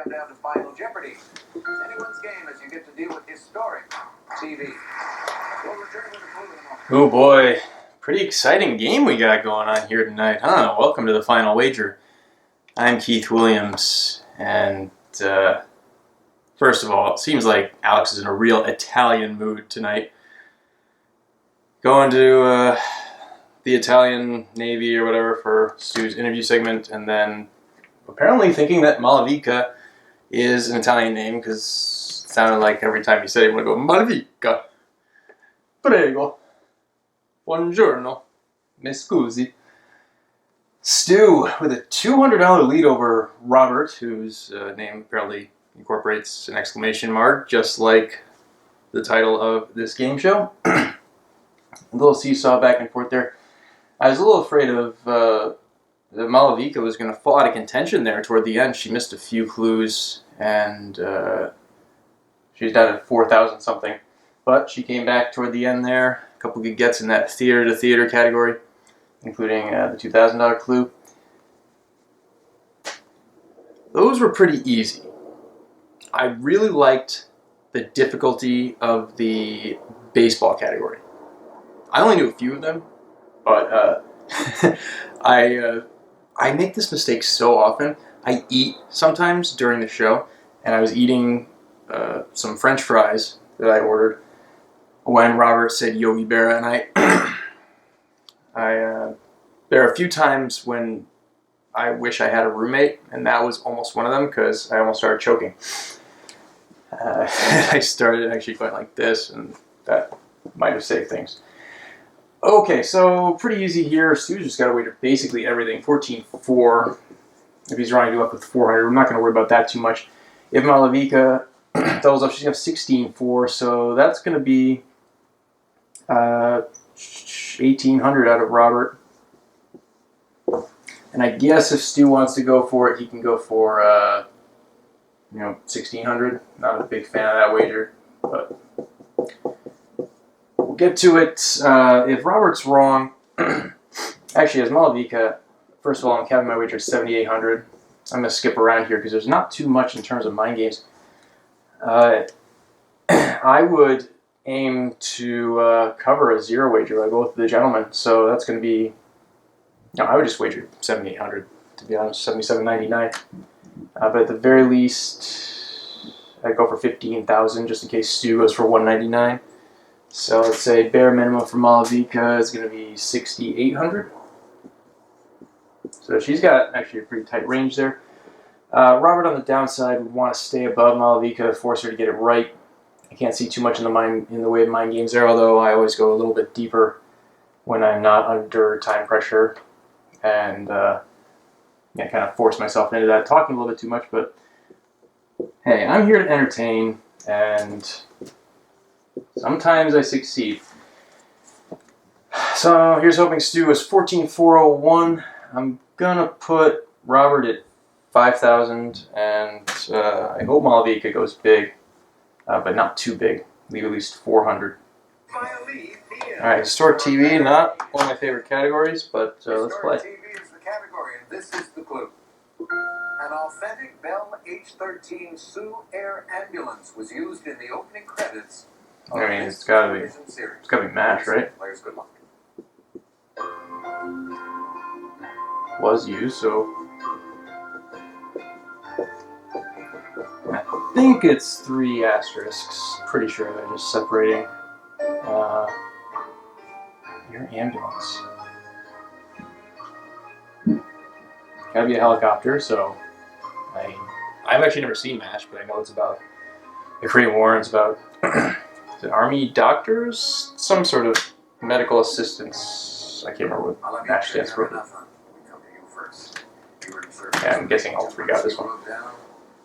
come down to Final Jeopardy. It's anyone's game as you get to deal with historic TV. We'll return with a clue in a moment. Oh boy, pretty exciting game we got going on here tonight, huh? Welcome to the Final Wager. I'm Keith Williams, and first of all, it seems like Alex is in a real Italian mood tonight. Going to the Italian Navy or whatever for Stew's interview segment, and then apparently thinking that Malavika is an Italian name because it sounded like every time he said it, he would go, Malavika. Prego. Buongiorno. Mi scusi. Stew with a $200 lead over Robert, whose name apparently incorporates an exclamation mark, just like the title of this game show. A little seesaw back and forth there. I was a little afraid of that Malavika was going to fall out of contention there toward the end. She missed a few clues, and she's down at 4,000 something. But she came back toward the end there. A couple good gets in that theater-to-theater category, including the $2,000 clue. Those were pretty easy. I really liked the difficulty of the baseball category. I only knew a few of them, but I make this mistake so often. I eat sometimes during the show, and I was eating some French fries that I ordered when Robert said Yogi Berra, and there are a few times when I wish I had a roommate, and that was almost one of them because I almost started choking. I started actually going like this, and that might have saved things. Okay, so pretty easy here. Stu's just got to wager basically everything. 14-4. If he's trying to do up with 400, I'm not going to worry about that too much. If Malavika doubles up, she's going to have 16-4, so that's going to be 1,800 out of Robert. And I guess if Stu wants to go for it, he can go for 1,600. Not a big fan of that wager, but we'll get to it. If Robert's wrong, actually, as Malavika, first of all, I'm capping my wager at 7,800. I'm going to skip around here because there's not too much in terms of mind games. I would aim to cover a zero wager by both of the gentlemen, so that's going to be. No, I would just wager 7,800, to be honest, 7,799. But at the very least, I'd go for 15,000 just in case Stu goes for 199. So let's say bare minimum for Malavika is going to be 6,800. So she's got actually a pretty tight range there. Robert on the downside would want to stay above Malavika, force her to get it right. I can't see too much in the way of mind games there, although I always go a little bit deeper when I'm not under time pressure. And kind of force myself into that, talking a little bit too much, but hey, I'm here to entertain, and sometimes I succeed. So here's hoping Stu is 14,401. I'm gonna put Robert at 5,000, and I hope Malavika goes big, but not too big. Leave at least 400. Alright, historic TV, not one of my favorite categories, but let's play. TV is the category, and this is the clue. An authentic Bell H-13 Sioux Air ambulance was used in the opening credits. I mean, it's gotta be MASH, right? Players, good luck. Was used, so I think it's 3 asterisks. Pretty sure they're just separating. Your ambulance. Gotta be a helicopter, so I've actually never seen MASH, but I know it's about the Korean War. It's about is it Army doctors, some sort of medical assistance. I can't remember what MASH stands for. Yeah, I'm guessing all 3 got this one.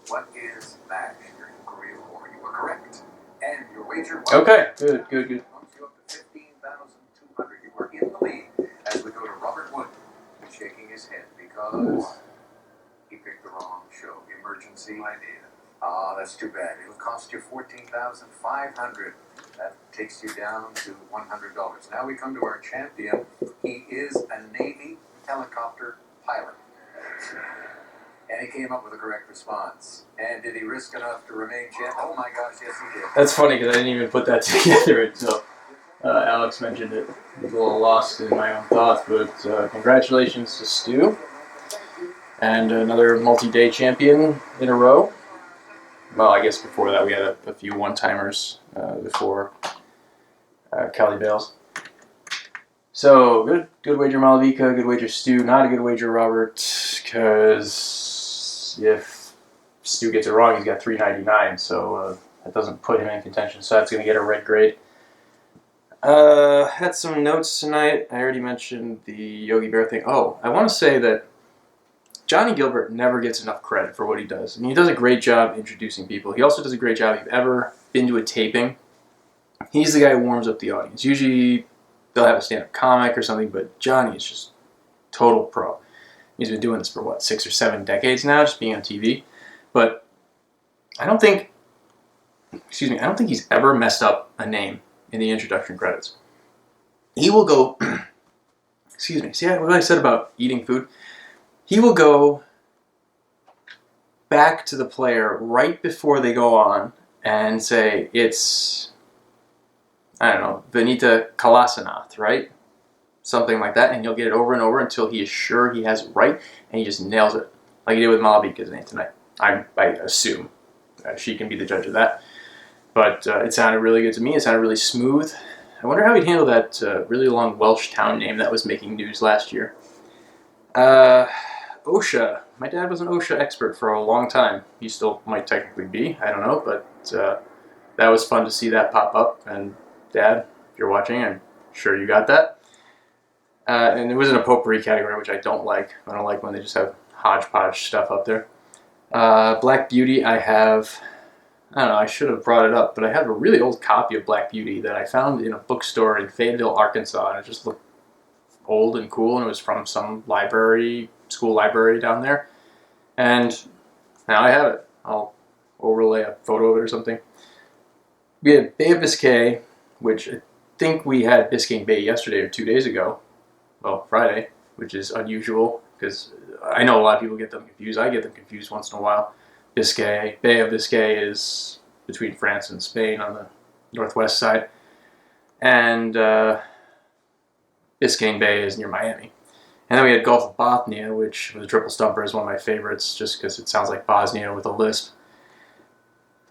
What is MASH during the Korean War? You were correct, and your wager. Okay, good. You were in the lead as we go to Robert Wood, shaking his head because he picked the wrong show. Emergency idea. That's too bad. It'll cost you $14,500. That takes you down to $100. Now we come to our champion. He is a Navy helicopter pilot. And he came up with a correct response. And did he risk enough to remain champ? Oh my gosh, yes he did. That's funny because I didn't even put that together until Alex mentioned it. I was a little lost in my own thoughts, but congratulations to Stew. And another multi-day champion in a row. Well, I guess before that we had a few one-timers before Kelly Bales. So, good wager Malavika, good wager Stew, not a good wager Robert, because if Stew gets it wrong, he's got $3.99, so that doesn't put him in contention, so that's going to get a red grade. Had some notes tonight. I already mentioned the Yogi Bear thing. Oh, I want to say that Johnny Gilbert never gets enough credit for what he does. I mean, he does a great job introducing people. He also does a great job. If you've ever been to a taping, he's the guy who warms up the audience. Usually they'll have a stand-up comic or something, but Johnny is just total pro. He's been doing this for, 6 or 7 decades now, just being on TV. But I don't think he's ever messed up a name in the introduction credits. He will go, see what I said about eating food? He will go back to the player right before they go on and say, it's, I don't know, Vanita Kalasanath, right? Something like that, and he'll get it over and over until he is sure he has it right, and he just nails it, like he did with Malavika's name tonight. I assume she can be the judge of that. But it sounded really good to me. It sounded really smooth. I wonder how he'd handle that really long Welsh town name that was making news last year. OSHA. My dad was an OSHA expert for a long time. He still might technically be. I don't know. But that was fun to see that pop up. And Dad, if you're watching, I'm sure you got that. And it was in a potpourri category, which I don't like. I don't like when they just have hodgepodge stuff up there. Black Beauty, I don't know, I should have brought it up, but I have a really old copy of Black Beauty that I found in a bookstore in Fayetteville, Arkansas, and it just looked old and cool, and it was from some school library down there. And now I have it. I'll overlay a photo of it or something. We had Bay of Biscay, which I think we had Biscayne Bay yesterday or 2 days ago. Well, Friday, which is unusual, because I know a lot of people get them confused. I get them confused once in a while. Bay of Biscay is between France and Spain on the northwest side. And Biscayne Bay is near Miami. And then we had Gulf of Bothnia, which was a triple stumper, is one of my favorites, just because it sounds like Bosnia with a lisp.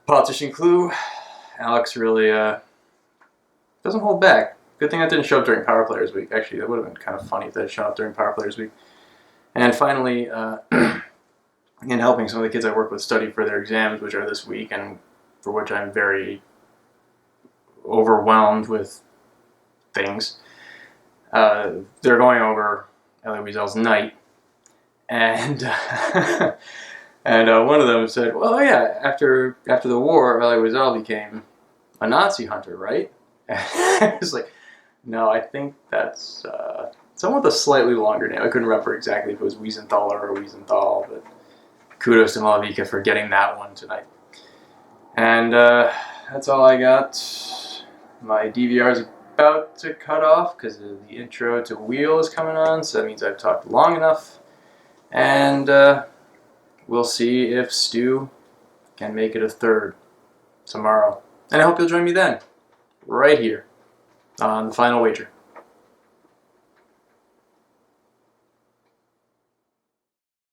Politician Clue, Alex really doesn't hold back. Good thing that didn't show up during Power Players Week. Actually, that would have been kind of funny if that had shown up during Power Players Week. And finally, in helping some of the kids I work with study for their exams, which are this week, and for which I'm very overwhelmed with things. They're going over Elie Wiesel's Night, and and one of them said, "Well, yeah, after the war, Elie Wiesel became a Nazi hunter, right?" I was like, "No, I think that's someone with a slightly longer name. I couldn't remember exactly if it was Wiesenthaler or Wiesenthal, but kudos to Malavika for getting that one tonight." And that's all I got. My DVR is about to cut off because the intro to Wheel is coming on, so that means I've talked long enough. And we'll see if Stew can make it a third tomorrow. And I hope you'll join me then, right here on The Final Wager.